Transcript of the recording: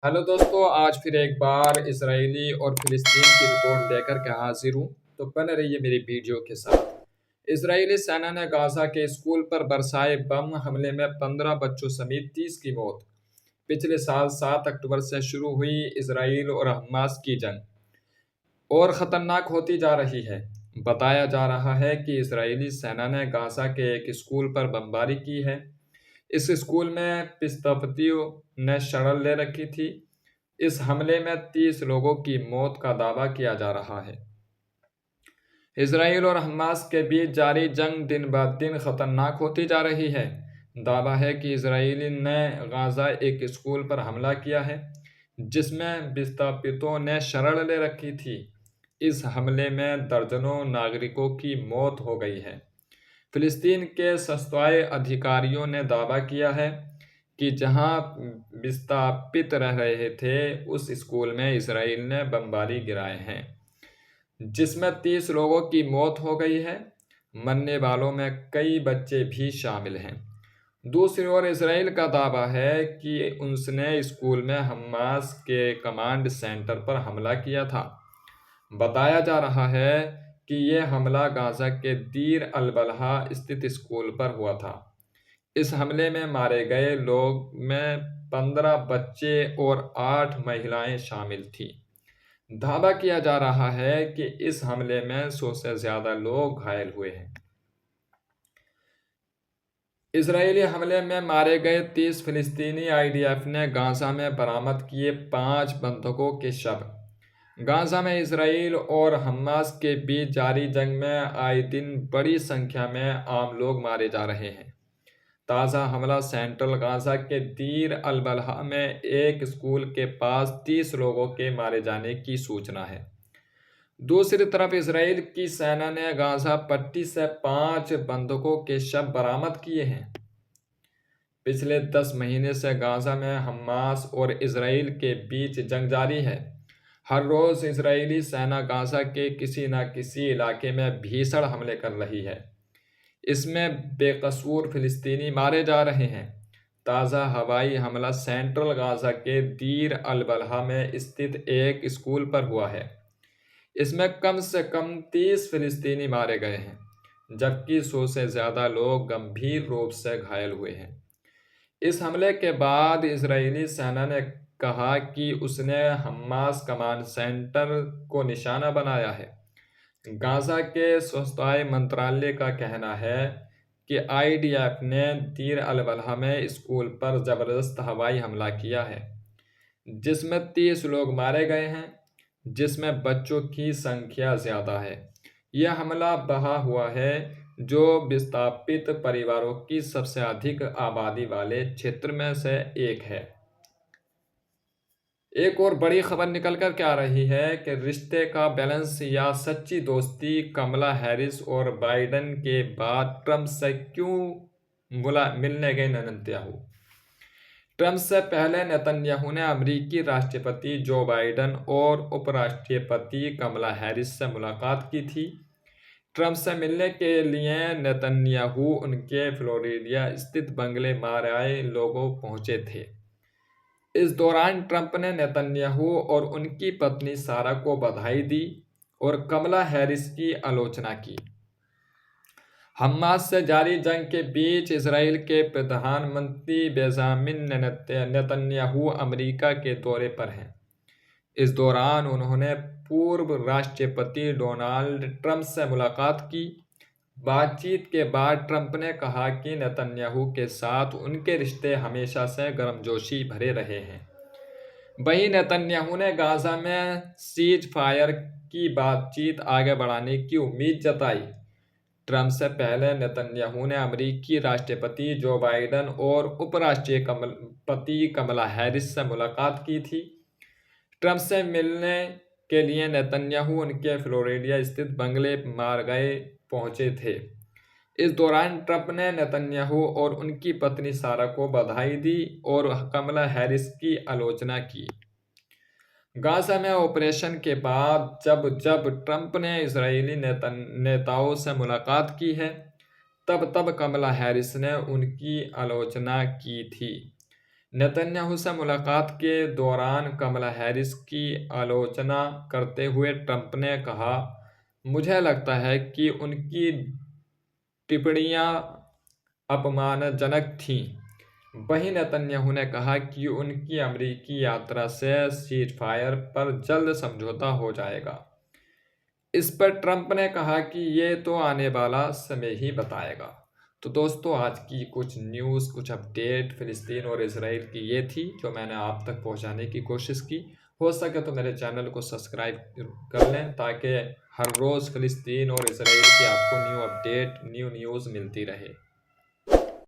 Hello दोस्तों, आज फिर एक बार इसराइली और फिलिस्तीन की रिपोर्ट लेकर के हाजिर हूँ। तो बने रहिए मेरी वीडियो के साथ। इसराइली सेना ने गाजा के स्कूल पर बरसाए बम हमले में 15 बच्चों समेत 30 की मौत। पिछले साल 7 अक्टूबर से शुरू हुई इसराइल और हमास की जंग और ख़तरनाक होती जा रही है। बताया जा रहा है कि इसराइली सेना ने गाजा के एक स्कूल पर बमबारी की है। इस स्कूल में विस्थापितों ने शरण ले रखी थी। इस हमले में 30 लोगों की मौत का दावा किया जा रहा है। इसराइल और हमास के बीच जारी जंग दिन ब दिन खतरनाक होती जा रही है। दावा है कि इसराइल ने गाजा एक स्कूल पर हमला किया है जिसमें विस्थापितों ने शरण ले रखी थी। इस हमले में दर्जनों नागरिकों की मौत हो गई है। फिलिस्तीन के सस्ताए अधिकारियों ने दावा किया है कि जहां विस्थापित रह रहे थे उस स्कूल में इसराइल ने बमबारी गिराए हैं जिसमें 30 लोगों की मौत हो गई है। मरने वालों में कई बच्चे भी शामिल हैं। दूसरी ओर इसराइल का दावा है कि उसने स्कूल में हमास के कमांड सेंटर पर हमला किया था। बताया जा रहा है कि यह हमला गाजा के दीर अल-बलहा स्थित स्कूल पर हुआ था। इस हमले में मारे गए लोग में 15 बच्चे और 8 महिलाएं शामिल थीं। दावा किया जा रहा है कि इस हमले में 100 से ज्यादा लोग घायल हुए हैं। इजरायली हमले में मारे गए 30 फिलिस्तीनी आईडीएफ ने गाजा में बरामद किए 5 बंधकों के शव। गाजा में इसराइल और हमास के बीच जारी जंग में आए दिन बड़ी संख्या में आम लोग मारे जा रहे हैं। ताज़ा हमला सेंट्रल गाजा के दीर अल-बलहा में एक स्कूल के पास 30 लोगों के मारे जाने की सूचना है। दूसरी तरफ इसराइल की सेना ने गाजा पट्टी से 5 बंधकों के शव बरामद किए हैं। पिछले 10 महीने से गाजा में हमास और इसराइल के बीच जंग जारी है। हर रोज इसराइली सेना गाजा के किसी न किसी इलाके में भीषण हमले कर रही है। इसमें बेकसूर फिलिस्तीनी मारे जा रहे हैं। ताज़ा हवाई हमला सेंट्रल गाजा के दीर अल-बलहा में स्थित एक स्कूल पर हुआ है। इसमें कम से कम 30 फिलिस्तीनी मारे गए हैं, जबकि 100 से ज़्यादा लोग गंभीर रूप से घायल हुए हैं। इस हमले के बाद इजरायली सेना ने कहा कि उसने हमास कमांड सेंटर को निशाना बनाया है। गाजा के स्वास्थ्य मंत्रालय का कहना है कि आईडीएफ ने दीर अल-बलहा में स्कूल पर जबरदस्त हवाई हमला किया है जिसमें 30 लोग मारे गए हैं, जिसमें बच्चों की संख्या ज़्यादा है। यह हमला बहा हुआ है जो विस्थापित परिवारों की सबसे अधिक आबादी वाले क्षेत्र में से एक है। एक और बड़ी खबर निकल कर क्या रही है कि रिश्ते का बैलेंस या सच्ची दोस्ती, कमला हैरिस और बाइडेन के बाद ट्रंप से क्यों मिलने गए नेतन्याहू। ट्रंप से पहले नेतन्याहू ने अमेरिकी राष्ट्रपति जो बाइडेन और उपराष्ट्रपति कमला हैरिस से मुलाकात की थी। ट्रंप से मिलने के लिए नेतन्याहू उनके फ्लोरिडा स्थित बंगले माराए लोगो पहुंचे थे। इस दौरान ट्रंप ने नेतन्याहू और उनकी पत्नी सारा को बधाई दी और कमला हैरिस की आलोचना की। हमास से जारी जंग के बीच इसराइल के प्रधानमंत्री बेंजामिन नेतन्याहू अमेरिका के दौरे पर हैं। इस दौरान उन्होंने पूर्व राष्ट्रपति डोनाल्ड ट्रंप से मुलाकात की। बातचीत के बाद ट्रंप ने कहा कि नेतन्याहू के साथ उनके रिश्ते हमेशा से गर्मजोशी भरे रहे हैं। वहीं नेतन्याहू ने गाजा में सीज फायर की बातचीत आगे बढ़ाने की उम्मीद जताई। ट्रंप से पहले नेतन्याहू ने अमेरिकी राष्ट्रपति जो बाइडेन और उपराष्ट्रपति कमला हैरिस से मुलाकात की थी। ट्रंप से मिलने के लिए नेतन्याहू उनके फ्लोरिडा स्थित बंगले माराए पहुंचे थे। इस दौरान ट्रंप ने नेतन्याहू और उनकी पत्नी सारा को बधाई दी और कमला हैरिस की आलोचना की। गाजा में ऑपरेशन के बाद जब जब ट्रंप ने इजरायली नेताओं से मुलाकात की है, तब तब कमला हैरिस ने उनकी आलोचना की थी। नेतन्याहू से मुलाकात के दौरान कमला हैरिस की आलोचना करते हुए ट्रंप ने कहा, मुझे लगता है कि उनकी टिप्पणियां अपमानजनक थीं। वहीं नेतन्याहू ने कहा कि उनकी अमेरिकी यात्रा से सीजफायर पर जल्द समझौता हो जाएगा। इस पर ट्रंप ने कहा कि ये तो आने वाला समय ही बताएगा। तो दोस्तों, आज की कुछ न्यूज़, कुछ अपडेट फ़िलिस्तीन और इसराइल की ये थी जो मैंने आप तक पहुंचाने की कोशिश की। हो सके तो मेरे चैनल को सब्सक्राइब कर लें ताकि हर रोज़ फ़िलिस्तीन और इसराइल की आपको न्यू अपडेट, न्यू न्यूज़ मिलती रहे।